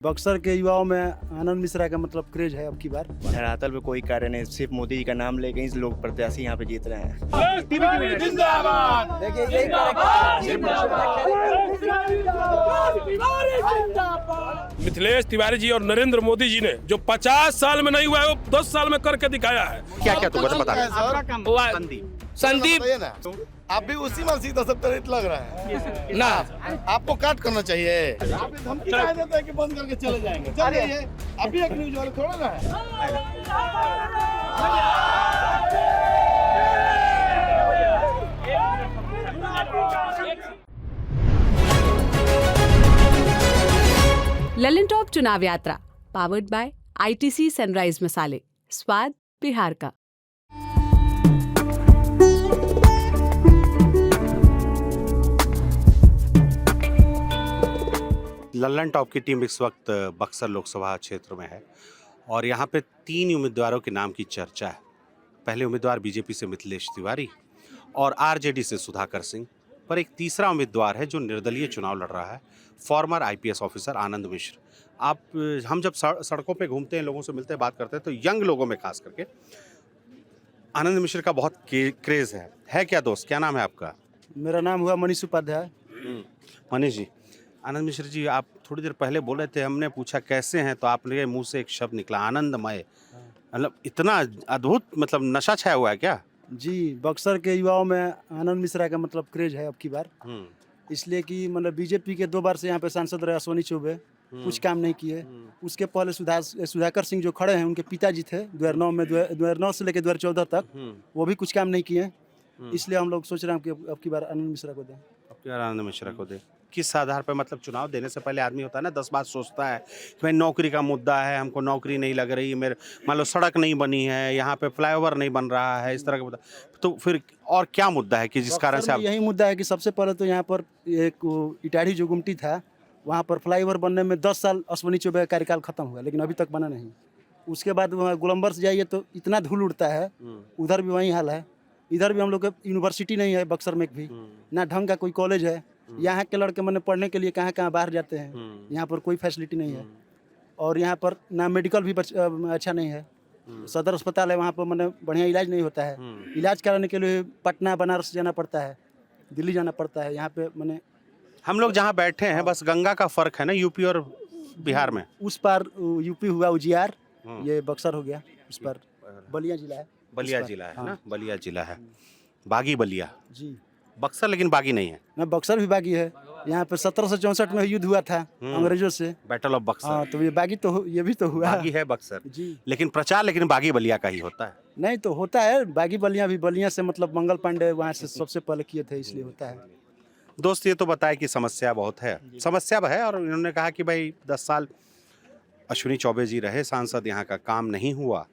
बक्सर के युवाओं में आनंद मिश्रा का मतलब क्रेज है अब की बार। धरातल पे कोई कार्य नहीं, सिर्फ मोदी जी का नाम लेके ही लोग प्रत्याशी यहाँ पे जीत रहे हैं। मिथिलेश तिवारी जी और नरेंद्र मोदी जी ने जो 50 साल में नहीं हुआ है वो 10 साल में करके दिखाया है। क्या क्या तुमको तो पता है? संदीप आप भी उसी में सीधा सब तरह लग रहा है ना। आपको काट करना चाहिए। आप धमकी क्या देते हैं कि बंद करके चले जाएंगे। चलिए अभी एक न्यूज वाले थोड़ा ना है। ललन टॉप चुनाव यात्रा पावर्ड बाय आईटीसी सनराइज मसाले, स्वाद बिहार का। लल्लन टॉप की टीम इस वक्त बक्सर लोकसभा क्षेत्र में है और यहाँ पे 3 उम्मीदवारों के नाम की चर्चा है। पहले उम्मीदवार बीजेपी से मिथिलेश तिवारी और आरजेडी से सुधाकर सिंह, पर एक तीसरा उम्मीदवार है जो निर्दलीय चुनाव लड़ रहा है, फॉर्मर आईपीएस ऑफिसर आनंद मिश्र। हम जब सड़कों पे घूमते हैं, लोगों से मिलते हैं, बात करते हैं, तो यंग लोगों में खास करके आनंद मिश्र का बहुत क्रेज़ है क्या दोस्त? क्या नाम है आपका? मेरा नाम हुआ मनीष उपाध्याय। मनीष जी, आनंद मिश्र जी, आप थोड़ी देर पहले बोले थे, हमने पूछा कैसे हैं, तो आपने मुंह से एक शब्द निकला, आनंदमय। मतलब इतना अद्भुत, मतलब नशा छाया हुआ है क्या? जी, बक्सर के युवाओं में आनंद मिश्रा का मतलब क्रेज है अब की बार। इसलिए कि मतलब बीजेपी के 2 बार से यहाँ पे सांसद रहे अश्विनी चौबे, कुछ काम नहीं किए। उसके पहले सुधाकर सिंह जो खड़े हैं, उनके पिताजी थे 2009 से लेकर 2014 तक, वो भी कुछ काम नहीं किए। इसलिए हम लोग सोच रहे हैं कि अब की बार आनंद मिश्रा को दें। अब की बार आनंद मिश्रा को दें। किस आधार पर? मतलब चुनाव देने से पहले आदमी होता है ना, 10 बात सोचता है कि भाई नौकरी का मुद्दा है, हमको नौकरी नहीं लग रही, मेरे मान लो सड़क नहीं बनी है, यहाँ पे फ्लाईओवर नहीं बन रहा है, इस तरह का मुद्दा। तो फिर और क्या मुद्दा है कि जिस कारण से आप... यही मुद्दा है कि सबसे पहले तो यहाँ पर एक इटाढ़ी जो गुमटी था, वहाँ पर फ्लाईओवर बनने में 10 साल अश्विनी चौबे का कार्यकाल खत्म हुआ, लेकिन अभी तक बना नहीं। उसके बाद वहाँ गोलम्बर से जाइए तो इतना धूल उड़ता है, उधर भी वही हाल है। इधर भी हम लोग का यूनिवर्सिटी नहीं है बक्सर में भी, ना ढंग का कोई कॉलेज है। यहाँ के लड़के मैंने पढ़ने के लिए कहाँ बाहर जाते हैं, यहाँ पर कोई फैसिलिटी नहीं है। और यहाँ पर ना मेडिकल भी अच्छा नहीं है। सदर अस्पताल है, वहाँ पर मैंने बढ़िया इलाज नहीं होता है। इलाज कराने के लिए पटना बनारस जाना पड़ता है, दिल्ली जाना पड़ता है। यहाँ पे मैंने हम लोग जहाँ बैठे हैं, बस गंगा का फर्क है ना यूपी और बिहार में। उस पार यूपी हुआ उजियार, ये बक्सर हो गया। उस पर बलिया जिला है। बलिया जिला है ना, बलिया जिला है, बागी बलिया जी। बक्सर लेकिन बागी नहीं है ना, बक्सर भी बागी है। यहाँ पे 1764 में युद्ध हुआ था अंग्रेजों से, बैटल ऑफ बक्सर। हाँ, तो ये बागी तो ये भी तो हुआ बागी है बक्सर जी। लेकिन प्रचार लेकिन बागी बलिया का ही होता है। नहीं तो होता है बागी बलिया भी, बलिया से मतलब मंगल पांडे वहाँ से सबसे पहले किए थे, इसलिए होता है। दोस्त ये तो बताया कि समस्या बहुत है, समस्या है, और इन्होंने कहा कि भाई 10 साल अश्विनी चौबे जी रहे सांसद, यहाँ का काम नहीं हुआ।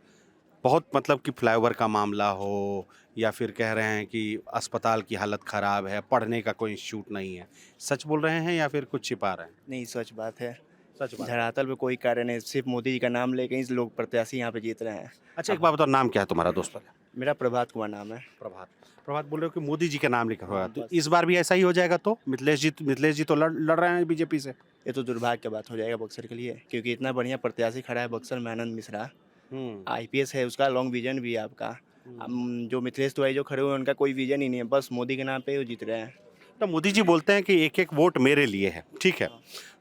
बहुत मतलब कि फ्लाईओवर का मामला हो, या फिर कह रहे हैं कि अस्पताल की हालत ख़राब है, पढ़ने का कोई इंस्टीट्यूट नहीं है। सच बोल रहे हैं या फिर कुछ छिपा रहे हैं? नहीं, सच बात है। सच बात। धरातल पे कोई कार्य नहीं, सिर्फ मोदी जी का नाम लेके ही लोग प्रत्याशी यहाँ पे जीत रहे हैं। अच्छा, एक बात बताओ, नाम क्या है तुम्हारा दोस्त वाला? मेरा प्रभात कुमार नाम है। प्रभात बोल रहे हो कि मोदी जी का नाम लिखा हुआ है, तो इस बार भी ऐसा ही हो जाएगा? तो मिथिलेश जी तो लड़ रहे हैं बीजेपी से। ये तो दुर्भाग्य की बात हो जाएगा बक्सर के लिए, क्योंकि इतना बढ़िया प्रत्याशी खड़ा है बक्सर में, आनंद मिश्रा आईपीएस है, उसका लॉन्ग विजन भी है आपका। जो मिथिलेश तिवारी जो खड़े हुए हैं, उनका कोई विजन ही नहीं है, बस मोदी के नाम पे वो जीत रहे हैं। तो मोदी जी बोलते हैं कि एक एक वोट मेरे लिए है, ठीक है,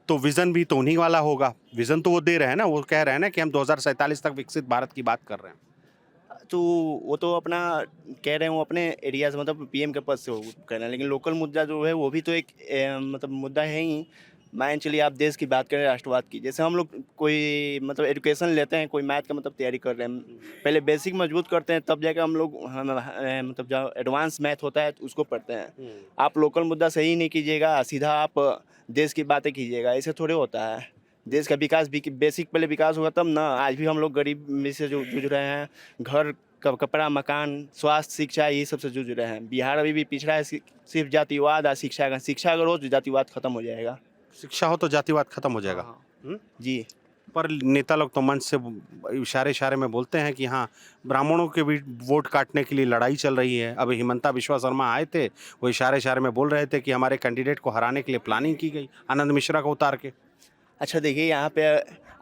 तो विजन भी तो उन्हीं वाला होगा। विजन तो वो दे रहे हैं ना, वो कह रहे हैं ना कि हम 2047 तक विकसित भारत की बात कर रहे हैं। तो वो तो अपना कह रहे हैं, वो अपने एरिया से मतलब पीएम के पद से वो कर रहे हैं, लेकिन लोकल मुद्दा जो है वो भी तो एक मतलब मुद्दा है ही। मान चलिए आप देश की बात करें, राष्ट्रवाद की, जैसे हम लोग कोई मतलब एजुकेशन लेते हैं, कोई मैथ का मतलब तैयारी कर रहे हैं, पहले बेसिक मजबूत करते हैं, तब जाकर हम लोग मतलब जो एडवांस मैथ होता है उसको पढ़ते हैं। आप लोकल मुद्दा सही नहीं कीजिएगा, सीधा आप देश की बातें कीजिएगा, ऐसे थोड़े होता है। देश का विकास भी बेसिक पहले विकास होगा तब ना। आज भी हम लोग गरीबी से जो जूझ रहे हैं, घर कपड़ा मकान स्वास्थ्य शिक्षा यही सबसे जूझ रहे हैं। बिहार अभी भी पिछड़ा है, सिर्फ जातिवाद और शिक्षा अगर हो तो जातिवाद खत्म हो जाएगा। शिक्षा हो तो जातिवाद खत्म हो जाएगा। जी, पर नेता लोग तो मंच से इशारे में बोलते हैं कि हाँ, ब्राह्मणों के भी वोट काटने के लिए लड़ाई चल रही है। अभी हिमंता बिश्वा शर्मा आए थे, वो इशारे में बोल रहे थे कि हमारे कैंडिडेट को हराने के लिए प्लानिंग की गई, आनंद मिश्रा को उतार के। अच्छा देखिए, यहाँ पे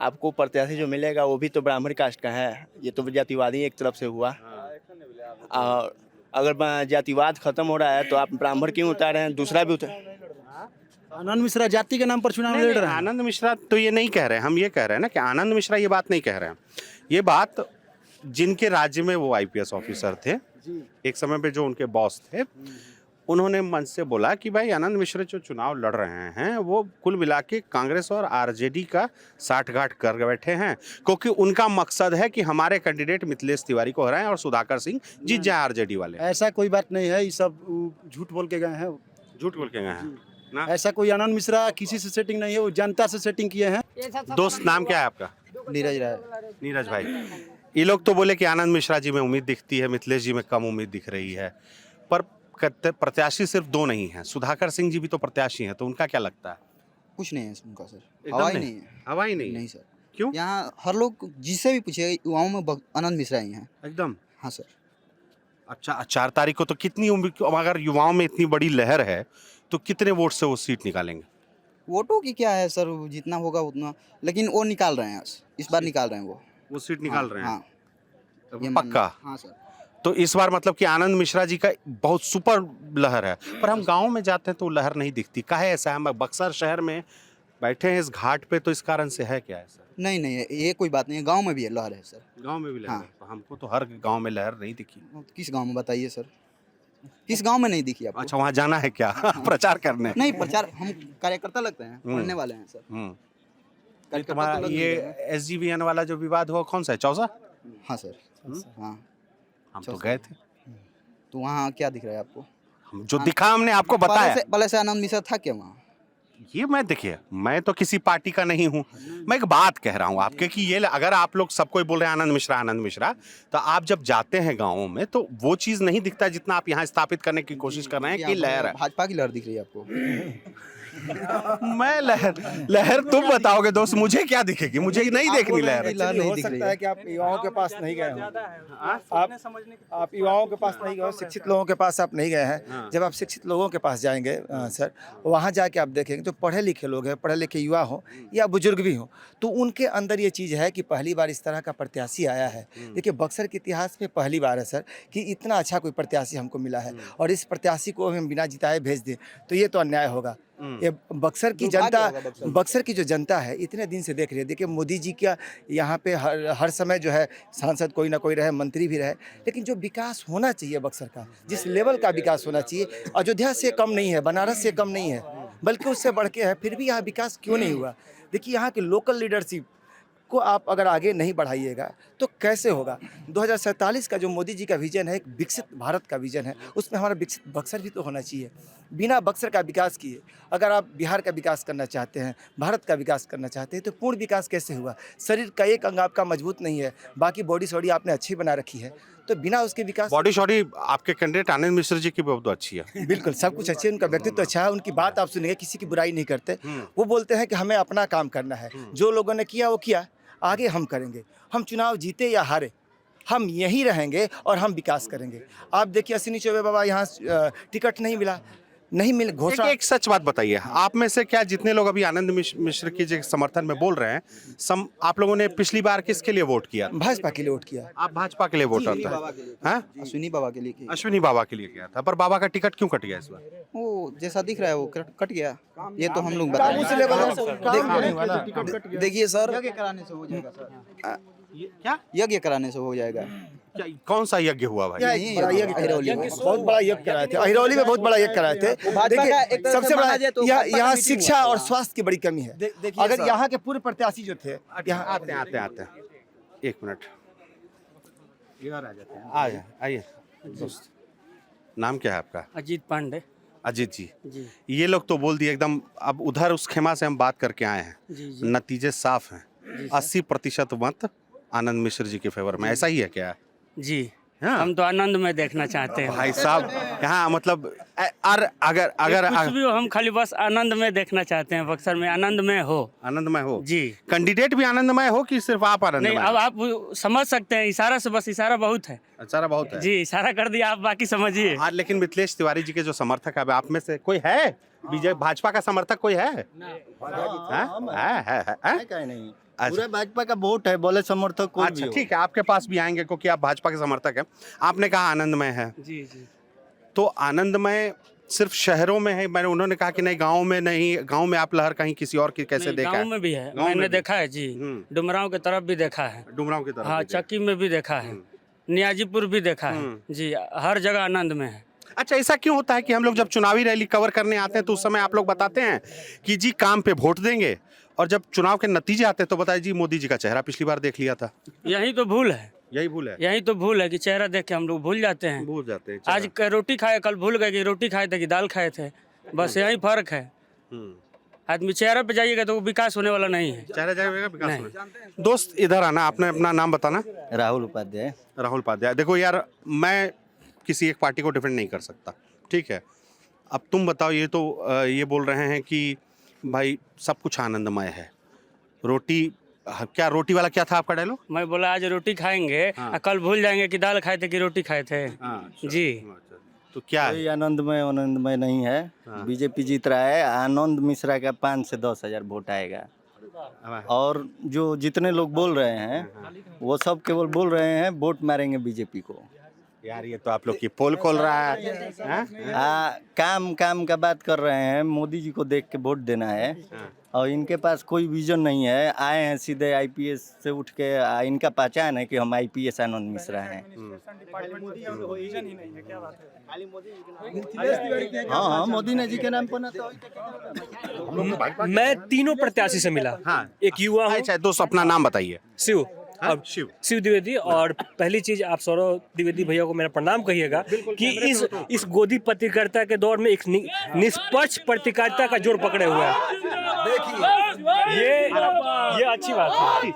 आपको प्रत्याशी जो मिलेगा वो भी तो ब्राह्मण कास्ट का है, ये तो जातिवादी एक तरफ से हुआ। और अगर जातिवाद खत्म हो रहा है तो आप ब्राह्मण क्यों उतारे हैं, दूसरा भी उतार। आनंद मिश्रा जाति के नाम पर चुनाव लड़ रहे हैं। आनंद मिश्रा तो ये नहीं कह रहे हैं, हम ये कह रहे हैं ना कि आनंद मिश्रा ये बात नहीं कह रहे हैं। ये बात जिनके राज्य में वो आईपीएस ऑफिसर थे, एक समय पे जो उनके बॉस थे, उन्होंने मंच से बोला कि भाई आनंद मिश्रा जो चुनाव लड़ रहे हैं वो कुल मिला के कांग्रेस और आरजेडी का साठगांठ कर बैठे हैं, क्योंकि उनका मकसद है कि हमारे कैंडिडेट मिथिलेश तिवारी को हराएं और सुधाकर सिंह जीत जाए आरजेडी वाले। ऐसा कोई बात नहीं है, ये सब झूठ बोल के गए हैं। झूठ बोल के गए हैं ना। ऐसा कोई आनंद मिश्रा किसी से सेटिंग नहीं है, वो जनता से सेटिंग किए हैं। दोस्त नाम क्या है आपका? नीरज राय। नीरज भाई, ये लोग तो बोले कि आनंद मिश्रा जी में उम्मीद दिखती है, मिथिलेश जी में कम उम्मीद दिख रही है, पर प्रत्याशी सिर्फ दो नहीं है, सुधाकर सिंह जी भी तो प्रत्याशी हैं, तो उनका क्या लगता है? कुछ नहीं है उनका सर, एकदम हवा ही नहीं? नहीं है। हवा ही नहीं? नहीं सर। क्यों? यहाँ हर लोग जिससे भी पूछेगा युवाओं में आनंद मिश्रा ही हैं। एकदम। हाँ सर। अच्छा, 4 तारीख को तो कितनी उम्मीद, अगर युवाओं में इतनी बड़ी लहर है तो कितने वोट से वो सीट निकालेंगे? वोटों की क्या है सर, जितना होगा उतना, लेकिन वो निकाल रहे हैं इस बार निकाल रहे हैं वो सीट निकाल रहे हैं? हाँ, ये पक्का? हाँ सर। तो इस बार मतलब कि आनंद मिश्रा जी का बहुत सुपर लहर है, पर हम गांव में जाते हैं तो लहर नहीं दिखती। काहे ऐसा है? हम बक्सर शहर में बैठे हैं इस घाट पे, तो इस कारण से है क्या ऐसा? नहीं नहीं, ये कोई बात नहीं है, गाँव में भी लहर है सर। गांव में भी लहर हाँ। है, तो हमको तो हर गांव में लहर नहीं दिखी। किस गाँव में बताइए सर, किस गाँव में नहीं दिखी आपको? अच्छा, वहाँ जाना है क्या प्रचार करने? नहीं, प्रचार हम कार्यकर्ता लगते हैं, पढ़ने वाले हैं सर। कार्यकर्ता तुम्हारा तो लग ये नहीं रहे हैं। SGVN वाला जो विवाद हुआ कौन सा है? चौसा? हाँ सर। हाँ, हम तो गए थे, तो वहाँ क्या दिख रहा है आपको? जो दिखा हमने आपको बताया। पहले से आनंद मिश्रा था क्या वहाँ? ये मैं देखिए, मैं तो किसी पार्टी का नहीं हूँ, मैं एक बात कह रहा हूँ आपके कि ये अगर आप लोग सब कोई बोल रहे हैं आनंद मिश्रा, तो आप जब जाते हैं गाँवों में तो वो चीज़ नहीं दिखता जितना आप यहाँ स्थापित करने की कोशिश कर रहे हैं कि लहर है। भाजपा की लहर दिख रही है आपको? मैं लहर तुम बताओगे दोस्त, मुझे क्या दिखेगी? मुझे नहीं देखनी लहर। लहर नहीं हो दिख रही सकता है। है कि आप युवाओं के पास नहीं गए हो, आप युवाओं के पास नहीं गए हो, शिक्षित लोगों के पास आप नहीं गए हैं। जब आप शिक्षित लोगों के पास जाएंगे सर, वहाँ जाके आप देखेंगे तो पढ़े लिखे लोग हैं, पढ़े लिखे युवा हो या बुजुर्ग भी हो, तो उनके अंदर ये चीज़ है कि पहली बार इस तरह का प्रत्याशी आया है। देखिए, बक्सर के इतिहास में पहली बार है सर कि इतना अच्छा कोई प्रत्याशी हमको मिला है, और इस प्रत्याशी को हम बिना जिताए भेज दें तो ये तो अन्याय होगा। ये बक्सर की जनता, बक्सर की जो जनता है इतने दिन से देख रही है। देखिए, मोदी जी का यहाँ पे हर समय जो है सांसद कोई ना कोई रहे, मंत्री भी रहे, लेकिन जो विकास होना चाहिए बक्सर का, जिस लेवल का विकास होना चाहिए, अयोध्या से कम नहीं है, बनारस से कम नहीं है, बल्कि उससे बढ़ के है, फिर भी यहाँ विकास क्यों नहीं हुआ? देखिए, यहाँ के लोकल लीडरशिप को आप अगर आगे नहीं बढ़ाइएगा तो कैसे होगा? 2047 का जो मोदी जी का विजन है, एक विकसित भारत का विजन है, उसमें हमारा विकसित बक्सर भी तो होना चाहिए। बिना बक्सर का विकास किए अगर आप बिहार का विकास करना चाहते हैं, भारत का विकास करना चाहते हैं, तो पूर्ण विकास कैसे हुआ? शरीर का एक अंग आपका मजबूत नहीं है, बाकी बॉडी सॉडी आपने अच्छी बना रखी है, तो बिना उसके विकास। बॉडी शॉडी आपके कैंडिडेट आनंद मिश्रा जी की बहुत अच्छी है। बिल्कुल, सब कुछ अच्छे, उनका व्यक्तित्व अच्छा है, उनकी बात आप सुनेंगे, किसी की बुराई नहीं करते। वो बोलते हैं कि हमें अपना काम करना है, जो लोगों ने किया वो किया, आगे हम करेंगे। हम चुनाव जीते या हारे, हम यहीं रहेंगे और हम विकास करेंगे। आप देखिए, अश्विनी चौबे बाबा यहाँ टिकट नहीं मिला, नहीं मिल घोषणा। एक सच बात बताइए, आप में से क्या जितने लोग अभी आनंद मिश्र के जो समर्थन में बोल रहे हैं, आप लोगों ने पिछली बार किसके लिए वोट किया? भाजपा के लिए वोट किया। आप भाजपा के लिए वोटर थे? हाँ, अश्विनी बाबा के लिए। अश्विनी बाबा के लिए किया था, पर बाबा का टिकट क्यों कट गया इस बार? वो जैसा दिख रहा है वो कट गया, ये तो हम लोग देखिए सर, यज्ञ कराने से हो जाएगा सर। क्या यज्ञ कराने से हो जाएगा? क्या कौन सा यज्ञ हुआ भाई? अहिरौली में बहुत बड़ा यज्ञ कराए थे, अहिरौली में बहुत बड़ा यज्ञ कराए थे। देखिए, सबसे बड़ा यहाँ शिक्षा और स्वास्थ्य की बड़ी कमी है। अगर यहाँ के पूर्व प्रत्याशी जो थे, यहाँ आते हैं, एक मिनट इधर आ जाते हैं। आइए दोस्त, नाम क्या है आपका? अजीत पांडे। अजीत जी, जी ये लोग तो बोल दिए एकदम, अब उधर उस खेमा से हम बात करके आए हैं, जी जी नतीजे साफ हैं, जी 80% मत आनंद मिश्र जी के फेवर में, ऐसा ही है क्या? जी हाँ। हम तो आनंद में देखना चाहते हैं। भाई साहब यहाँ मतलब अगर कुछ भी हो, हम खाली बस आनंद में देखना चाहते हैं, बक्सर में आनंदमय हो। आनंदमय हो जी। कैंडिडेट भी आनंदमय हो कि सिर्फ आप आनंदमय? नहीं, अब आप समझ सकते हैं, इशारा से, बस इशारा बहुत है। सारा बहुत है जी, इशारा कर दिया, आप बाकी समझिए। हाँ, लेकिन मिथिलेश तिवारी जी के जो समर्थक है, आप में से कोई है बीजेपी भाजपा का समर्थक कोई है? क्या नहीं, अच्छा। पूरे भाजपा का वोट है, बोले समर्थक कोई भी अच्छा हो। ठीक है, आपके पास भी आएंगे क्योंकि आप भाजपा के समर्थक हैं। आपने कहा आनंदमय है, जी जी। तो आनंदमय सिर्फ शहरों में है? मैंने उन्होंने कहा कि नहीं, गांव में नहीं, गांव में आप लहर कहीं किसी और की कैसे देखा गांव है? में भी है, गाँव में मैंने भी। देखा है जी। डुमरांव की तरफ भी देखा है, डुमरांव की तरफ हाँ, भी देखा। चक्की में भी देखा है, नियाजीपुर भी देखा है जी, हर जगह आनंद में है। अच्छा, ऐसा क्यों होता है कि हम लोग जब चुनावी रैली कवर करने आते हैं तो उस समय आप लोग बताते हैं कि जी काम पे वोट देंगे, और जब चुनाव के नतीजे आते हैं तो बताए जी मोदी जी का चेहरा पिछली बार देख लिया था? यही तो भूल है, यही भूल है, यही तो भूल है कि चेहरा देख के हम लोग भूल जाते हैं। भूल जाते हैं आज रोटी खाए, कल भूल गए कि रोटी खाए थे कि दाल खाए थे, बस यही फर्क है। आदमी चेहरा पे जाइएगा तो वो विकास होने वाला नहीं है। चेहरा जाएगा विकास होने। दोस्त इधर आना, आपने अपना नाम बताना। राहुल उपाध्याय। राहुल उपाध्याय। देखो यार, मैं किसी एक पार्टी को डिफेंड नहीं कर सकता, ठीक है? अब तुम बताओ, ये तो ये बोल रहे हैं कि भाई सब कुछ आनंदमय है, रोटी, क्या रोटी वाला क्या था आपका डायलॉग? मैं बोला आज रोटी खाएंगे, कल भूल जाएंगे कि दाल खाए थे कि रोटी खाए थे। जी, तो क्या कोई आनंदमय नहीं है। बीजेपी जीत रहा है। आनंद मिश्रा का 5 से 10 हजार वोट आएगा। और जो जितने लोग बोल रहे हैं वो सब केवल बोल रहे हैं वोट मारेंगे बीजेपी को। यार, ये तो आप लोग की पोल खोल रहा है। काम का बात कर रहे हैं, मोदी जी को देख के वोट देना है, और इनके पास कोई विजन नहीं है। आए हैं सीधे आईपीएस से उठ के, इनका पहचान है कि हम आईपीएस आनंद मिश्रा हैं। हाँ, मोदी ने जी के नाम पर ना तो मैं तीनों प्रत्याशी से मिला। हाँ। एक युवा हूँ। अच्छा दोस्त, अपना नाम बताइए। शिव। अब शिव द्विवेदी। और पहली चीज, आप सौरभ द्विवेदी भैया को मेरा प्रणाम कहिएगा कि इस गोदी पत्रकारिता के दौर में एक निष्पक्ष पत्रकारिता का जोर पकड़े हुए हैं। ये अच्छी बात है।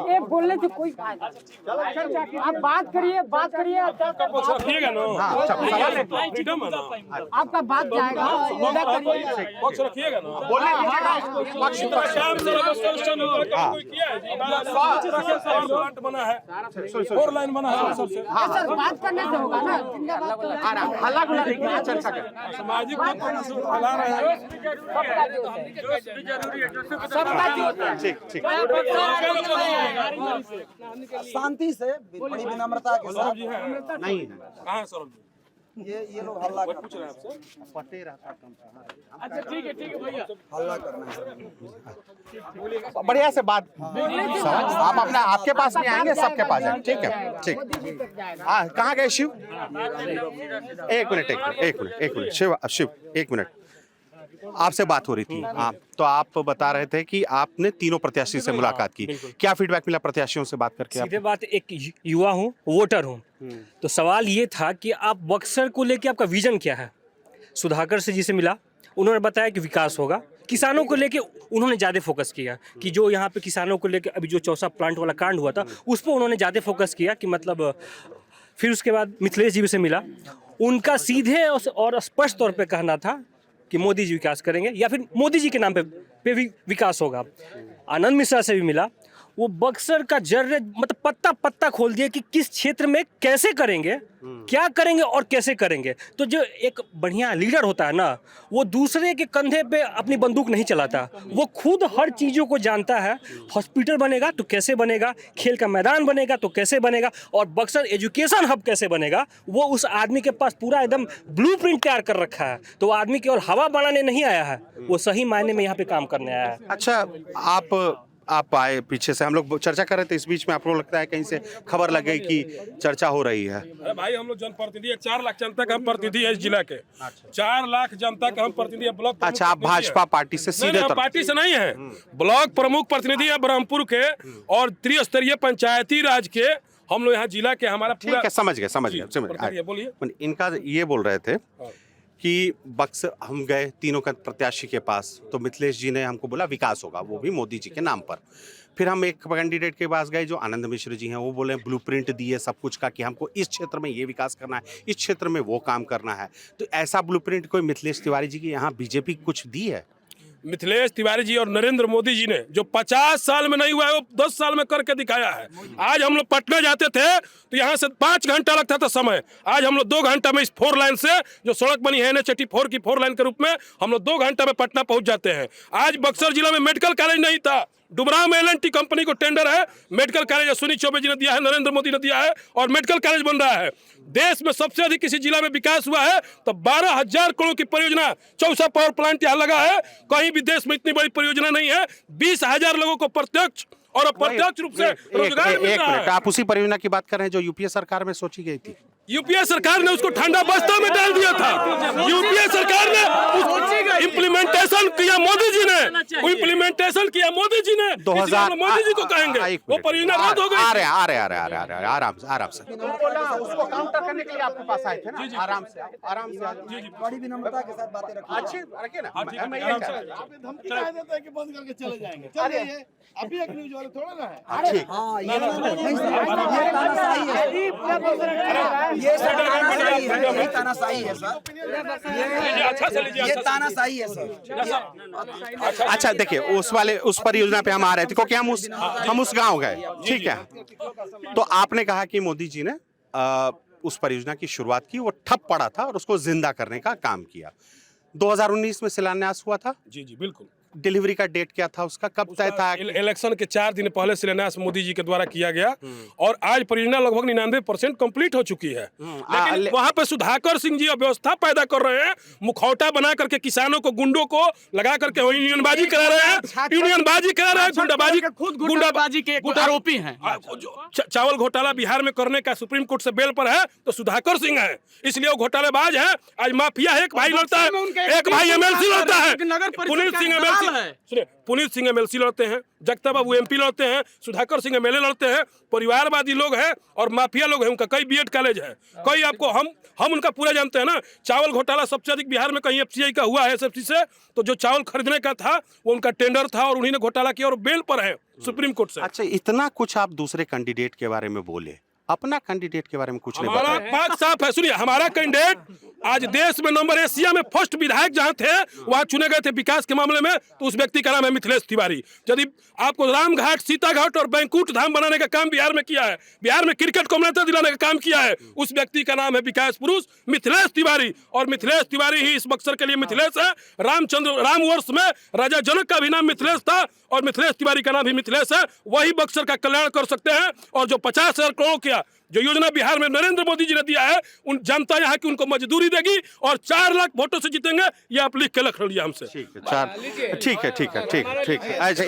ये बोलने से कोई फायदा नहीं। आप बात करिए रखिएगा ना, आपका बात जाएगा। पक्ष रखिएगा ना, शाम से रजिस्ट्रेशन कोई किया है जी, प्लांट बना है, 4 लाइन बना है सबसे। सर, बात करने से होगा ना, हल्ला गुला देखिए, चर्चा कर, सामाजिक फैला रहे हैं। ठीक। शांति से, बड़ी विनम्रता के साथ। नहीं है। कहाँ सौरभ जी? ये लोग हल्ला पूछ रहे हैं आपसे। अच्छा ठीक है भैया, हल्ला करना है। बढ़िया से बात आप अपना, आपके पास भी आएंगे, सबके पास आएंगे, ठीक है? ठीक। हाँ, कहाँ गए शिव? एक मिनट शिव, एक मिनट, आपसे बात हो रही थी। आप तो आप बता रहे थे कि आपने तीनों प्रत्याशी से मुलाकात की, क्या फीडबैक मिला प्रत्याशियों से बात करके? सीधे बात, एक युवा हूँ, वोटर हूँ, तो सवाल ये था कि आप बक्सर को लेके आपका विजन क्या है? सुधाकर से जी से मिला, उन्होंने बताया कि विकास होगा। किसानों को लेके उन्होंने ज़्यादा फोकस किया कि जो यहाँ पे किसानों को लेके अभी जो चौसा प्लांट वाला कांड हुआ था उस पर उन्होंने ज़्यादा फोकस किया कि मतलब। फिर उसके बाद मिथिलेश जी से मिला, उनका सीधे और स्पष्ट तौर पे कहना था कि मोदी जी विकास करेंगे या फिर मोदी जी के नाम पे भी विकास होगा। आनंद मिश्रा से भी मिला, वो बक्सर का जर्रे मतलब पत्ता पत्ता खोल दिया कि किस क्षेत्र में कैसे करेंगे, क्या करेंगे और कैसे करेंगे। तो जो एक बढ़िया लीडर होता है ना, वो दूसरे के कंधे पे अपनी बंदूक नहीं चलाता, वो खुद हर चीज़ों को जानता है। हॉस्पिटल बनेगा तो कैसे बनेगा, खेल का मैदान बनेगा तो कैसे बनेगा, और बक्सर एजुकेशन हब कैसे बनेगा, वो उस आदमी के पास पूरा एकदम ब्लूप्रिंट तैयार कर रखा है। तो वो आदमी केवल हवा बनाने नहीं आया है, वो सही मायने में यहाँ पे काम करने आया है। अच्छा, आप आप आए पीछे से, हम लोग चर्चा कर रहे थे, इस बीच में आपको लगता है कहीं से खबर लग गई कि चर्चा हो रही है? अरे भाई हम लोग जनप्रतिनिधि 4 लाख जनता का हम प्रतिनिधि है इस जिला के। 4 लाख जनता का हम प्रतिनिधि है। ब्लॉक अच्छा, आप भाजपा पार्टी से सीधे तौर पार्टी से नहीं है, ब्लॉक प्रमुख प्रतिनिधि है ब्रह्मपुर के और त्रिस्तरीय पंचायती राज के हम लोग यहाँ जिला के। हमारा ठीक है, समझ गए। बोलिए। इनका ये बोल रहे थे कि बक्सर हम गए तीनों का प्रत्याशी के पास, तो मिथिलेश जी ने हमको बोला विकास होगा, वो भी मोदी जी के नाम पर। फिर हम एक कैंडिडेट के पास गए जो आनंद मिश्र जी हैं, वो बोले ब्लूप्रिंट दिए सब कुछ का कि हमको इस क्षेत्र में ये विकास करना है, इस क्षेत्र में वो काम करना है। तो ऐसा ब्लूप्रिंट कोई मिथिलेश तिवारी जी की यहाँ बीजेपी कुछ दी है? मिथिलेश तिवारी जी और नरेंद्र मोदी जी ने जो 50 साल में नहीं हुआ है वो 10 साल में करके दिखाया है। आज हम लोग पटना जाते थे तो यहाँ से 5 घंटा लगता था समय, आज हम लोग 2 घंटा में इस 4 लाइन से जो सड़क बनी है NH84 की 4 लाइन के रूप में हम लोग 2 घंटा में पटना पहुंच जाते हैं। आज बक्सर जिला में मेडिकल कॉलेज नहीं था, डुमराव में LNT कंपनी को टेंडर है, मेडिकल कॉलेज अश्विनी चौबे जी ने दिया है, नरेंद्र मोदी ने दिया है और मेडिकल कॉलेज बन रहा है। देश में सबसे अधिक किसी जिला में विकास हुआ है तो 12,000 करोड़ की परियोजना चौसा पावर प्लांट यहाँ लगा है। कहीं भी देश में इतनी बड़ी परियोजना नहीं है। 20,000 लोगों को प्रत्यक्ष और अप्रत्यक्ष रूप से रोजगार मिल रहा है। आप उसी परियोजना की बात कर रहे हैं जो यूपीए सरकार में सोची गई थी? यूपीए सरकार ने उसको ठंडा बस्ता में डाल दिया था। यूपीए सरकार ने इम्प्लीमेंटेशन किया मोदी जी ने, इम्प्लीमेंटेशन किया मोदी जी ने। 2000 मोदी जी को कहेंगे वो परियोजना रद्द हो गई। आ रहे आराम से उसको काउंटर करने के लिए आपके पास आए थे ना? आराम से बड़ी विनम्रता के साथ बातें रखो। अच्छी रखिए ना। धमकी क्या देते हैं कि बंद करके चले जाएंगे? चलिए, अभी एक न्यूज वाले थोड़ा ना है। ठीक, हाँ, ये तानाशाही है, ये तानाशाही है, ये तानाशाही है सर, ये तानाशाही है सर। अच्छा देखिए, उस परियोजना पे हम आ रहे थे क्योंकि हम उस गांव गए, ठीक है। तो आपने कहा कि मोदी जी ने उस परियोजना की शुरुआत की, वो ठप पड़ा था और उसको जिंदा करने का काम किया। 2019 में शिलान्यास हुआ था। जी बिल्कुल। डिलीवरी का डेट क्या था उसका, कब तय था? इलेक्शन के 4 दिन पहले शिलान्यास मोदी जी के द्वारा किया गया और आज परियोजना लगभग 99% कंप्लीट हो चुकी है। लेकिन वहां पे सुधाकर सिंह जी अव्यवस्था पैदा कर रहे हैं, मुखौटा बना करके किसानों को, गुंडों को लगा करके यूनियनबाजी करा रहे हैं, गुंडाबाजी के आरोपी हैं। चावल घोटाला बिहार में करने का सुप्रीम कोर्ट से बेल पर है तो सुधाकर सिंह है, इसलिए वो घोटालेबाज है। आज माफिया है, एक भाई लड़ता है, एक भाई MLC लड़ता है, पुनीत सिंह MLC लड़ते हैं, जगता बाबू MP लड़ते हैं, सुधाकर सिंह MLA लड़ते हैं। परिवारवादी लोग हैं और माफिया लोग हैं। उनका कई BEd कॉलेज है, कई आपको हम उनका पूरा जानते हैं ना। चावल घोटाला सबसे अधिक बिहार में कहीं FCI का हुआ है SFC से, तो जो चावल खरीदने का था वो उनका टेंडर था और उन्हीं ने घोटाला किया और बेल पर है सुप्रीम कोर्ट से। अच्छा, इतना कुछ आप दूसरे कैंडिडेट के बारे में बोले, अपना कैंडिडेट के बारे में कुछ नहीं बताया। हमारा बात साफ है, सुनिए, हमारा कैंडिडेट आज देश में नंबर एशिया में फर्स्ट विधायक जहां थे वहां चुने गए थे विकास के मामले में, तो उस व्यक्ति का नाम है मिथिलेश तिवारी। यदि आपको रामघाट, सीताघाट और बैंकुट धाम बनाने का काम बिहार में किया है, बिहार में क्रिकेट को मान्यता दिलाने का काम किया है, उस व्यक्ति का नाम है विकास पुरुष मिथिलेश तिवारी। और मिथिलेश तिवारी ही इस बक्सर के लिए मिथिलेश है। रामवर्ष में राजा जनक का भी नाम मिथिलेश था और मिथिलेश तिवारी का नाम भी मिथिलेश है। वही बक्सर का कल्याण कर सकते हैं। और जो 50,000 करोड़ किया जो योजना बिहार में नरेंद्र मोदी जी ने दिया है, उन जनता यहाँ की उनको मजदूरी देगी और 4 लाख वोटों से जीतेंगे, ये आप लिख के रख लीजिए हमसे। ठीक है। अच्छा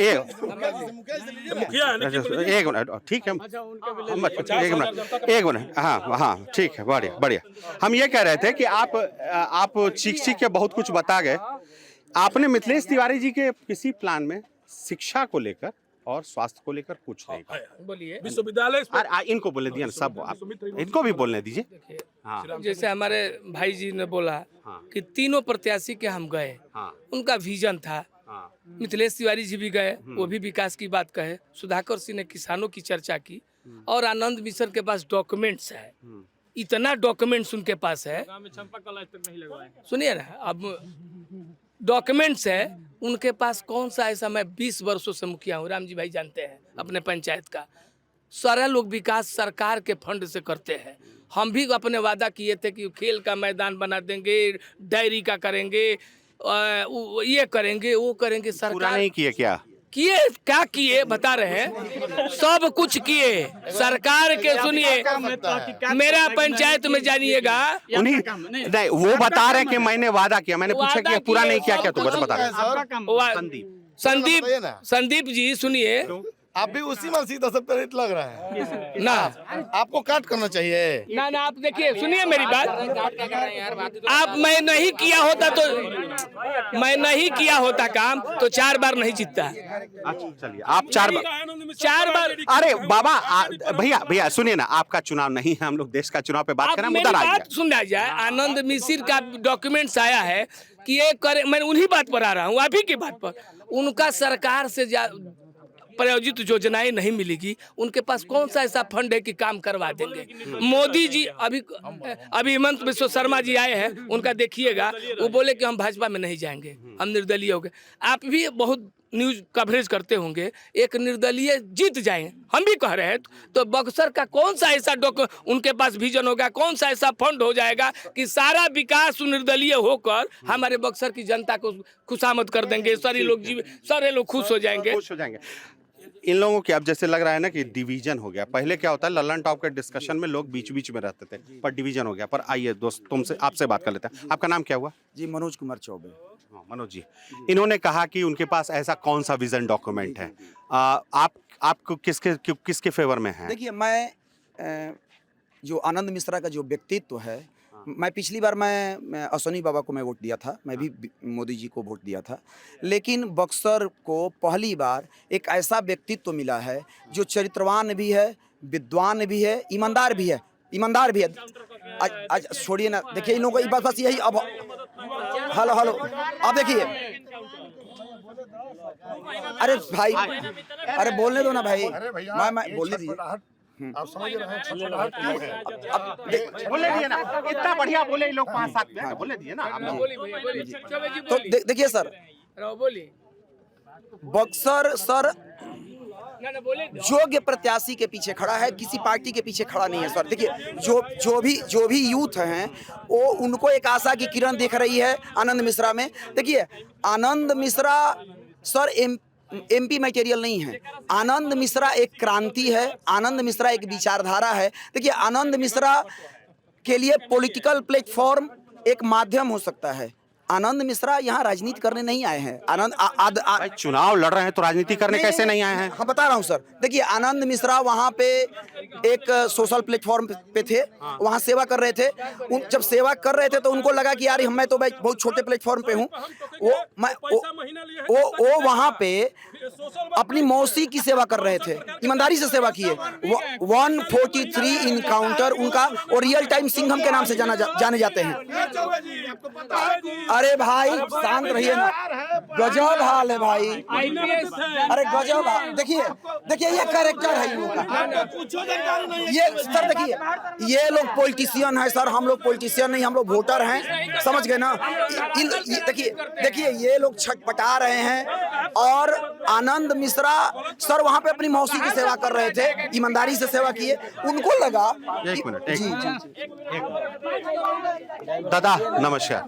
एक मिनट, हाँ ठीक है, बढ़िया। हम ये कह रहे थे कि आप चीख के बहुत कुछ बता गए। आपने मिथिलेश तिवारी जी के किसी प्लान में शिक्षा को लेकर और स्वास्थ्य को लेकर कुछ नहीं कहा। बोलिए। विश्वविद्यालय इनको बोलने दिया ना, सब इनको भी बोलने दीजिए। हाँ। जैसे हमारे भाई जी ने बोला कि तीनों प्रत्याशी के हम गए, उनका विजन था। मिथिलेश तिवारी जी भी गए, वो भी विकास की बात कहे। सुधाकर सिंह ने किसानों की चर्चा की और आनंद मिश्र के पास डॉक्यूमेंट्स है, इतना डॉक्यूमेंट्स उनके पास है। सुनिए ना, अब डॉक्यूमेंट्स है उनके पास। कौन सा ऐसा, मैं 20 वर्षों से मुखिया हूँ, राम जी भाई जानते हैं अपने पंचायत का। सारा लोग विकास सरकार के फंड से करते हैं। हम भी अपने वादा किए थे कि खेल का मैदान बना देंगे, डायरी का करेंगे, ये करेंगे, वो करेंगे। सरकार नहीं किए क्या किए बता रहे हैं, सब कुछ किए सरकार के। सुनिए, मेरा पंचायत में जानिएगा, नहीं वो बता रहे कि मैंने वादा किया, मैंने पूछा कि पूरा नहीं किया क्या, तो बता रहे। संदीप बताइए ना। संदीप जी सुनिए आप भी उसी मसीह दशक तरह लग रहा है ना आपको काट करना चाहिए। ना आप देखिए सुनिए मेरी बात। आप मैं नहीं किया होता काम तो 4 बार नहीं जीतता। अच्छा चलिए, आप 4 बार। अरे बाबा भैया सुनिए ना, आपका चुनाव नहीं है, हम लोग देश का चुनाव पे बात आप कर रहे हैं, मेरी मुद्दा आ गया। बात सुनना जाए। आनंद मिश्र का डॉक्यूमेंट्स आया है कि ये करे, मैं उन्हीं बात पर आ रहा हूँ, अभी की बात पर। उनका सरकार से प्रायोजित योजनाएं नहीं मिलेगी, उनके पास कौन सा ऐसा फंड है कि काम करवा देंगे। मोदी जी अभी हेमंत बिश्व शर्मा जी आए हैं, उनका देखिएगा, वो बोले कि हम भाजपा में नहीं जाएंगे, हम निर्दलीय हो गए। आप भी बहुत न्यूज कवरेज करते होंगे, एक निर्दलीय जीत जाए, हम भी कह रहे हैं, तो बक्सर का कौन सा ऐसा उनके पास विजन होगा, कौन सा ऐसा फंड हो जाएगा कि सारा विकास निर्दलीय होकर हमारे बक्सर की जनता को खुशामद कर देंगे, सारे लोग खुश हो जाएंगे। इन लोगों की अब जैसे लग रहा है ना कि डिवीजन हो गया। पहले क्या होता है, लल्लन टॉप के डिस्कशन में लोग बीच बीच में रहते थे, पर डिवीजन हो गया। पर आइए दोस्त, आपसे बात कर लेते हैं। आपका नाम क्या हुआ? जी मनोज कुमार चौबे। मनोज जी, इन्होंने कहा कि उनके पास ऐसा कौन सा विजन डॉक्यूमेंट है, आपको किसके फेवर में है? देखिए, मैं जो आनंद मिश्रा का जो व्यक्तित्व है, मैं पिछली बार मैं अश्वनी बाबा को मैं वोट दिया था, मैं भी मोदी जी को वोट दिया था, लेकिन बक्सर को पहली बार एक ऐसा व्यक्तित्व मिला है जो चरित्रवान भी है, विद्वान भी है, ईमानदार भी है। आज छोड़िए ना, देखिए इन लोगों को बस यही। अब हेलो अब देखिए, अरे भाई, अरे बोलने दो ना भाई, मैं बोलने दीजिए। आप समझ रहे हैं छटपटाहट क्यों है? बोले दिए ना, इतना बढ़िया बोले लोग 5-7 में, बोले दिए ना। तो देखिए सर, बक्सर सर योग्य प्रत्याशी के पीछे खड़ा है, किसी पार्टी के पीछे खड़ा नहीं है सर। देखिए जो भी यूथ हैं, वो उनको एक आशा की किरण दिख रही है आनंद मिश्रा में। देखिए, आनंद मिश्रा सर एमपी मटेरियल नहीं है। आनंद मिश्रा एक क्रांति है, आनंद मिश्रा एक विचारधारा है। देखिए, आनंद मिश्रा के लिए पॉलिटिकल प्लेटफॉर्म एक माध्यम हो सकता है। आनंद मिश्रा यहाँ राजनीति करने नहीं आए हैं। चुनाव लड़ रहे हैं तो राजनीति करने कैसे नहीं आए हैं? हाँ, बता रहा हूँ सर। देखिए, आनंद मिश्रा वहाँ पे एक सोशल प्लेटफॉर्म पे थे, वहाँ सेवा कर रहे थे। जब सेवा कर रहे थे तो उनको लगा कि यार मैं तो बहुत छोटे प्लेटफॉर्म पे हूँ। वो वहाँ पे अपनी मौसी की सेवा कर रहे थे, ईमानदारी से सेवा किए। 143 इनकाउंटर उनका, और रियल टाइम सिंघम के नाम से जाने जाते हैं। अरे भाई शांत रहिए ना, गजब हाल है भाई। अरे गजब हाल। देखिए ये कैरेक्टर है इनका। ये सर देखिए, ये लोग पॉलिटिशियन है सर, हम लोग पॉलिटिशियन नहीं, हम लोग वोटर हैं, समझ गए ना। देखिए ये लोग छटपटा रहे हैं। और आनंद मिश्रा सर वहाँ पे अपनी मौसी की सेवा कर रहे थे, ईमानदारी से सेवा किए। उनको लगा। एक मिनट, दादा नमस्कार।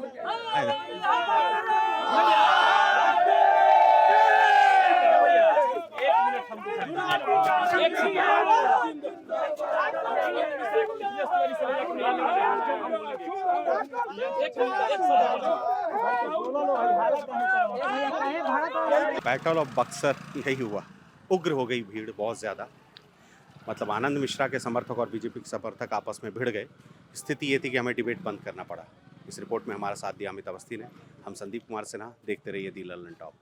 बैटल ऑफ बक्सर यही हुआ, उग्र हो गई भीड़ बहुत ज़्यादा। मतलब आनंद मिश्रा के समर्थक और बीजेपी के समर्थक आपस में भिड़ गए। स्थिति ये थी कि हमें डिबेट बंद करना पड़ा। इस रिपोर्ट में हमारा साथ दिया अमित अवस्थी ने। हम संदीप कुमार सिन्हा, देखते रहिए दी लल्लन टॉप।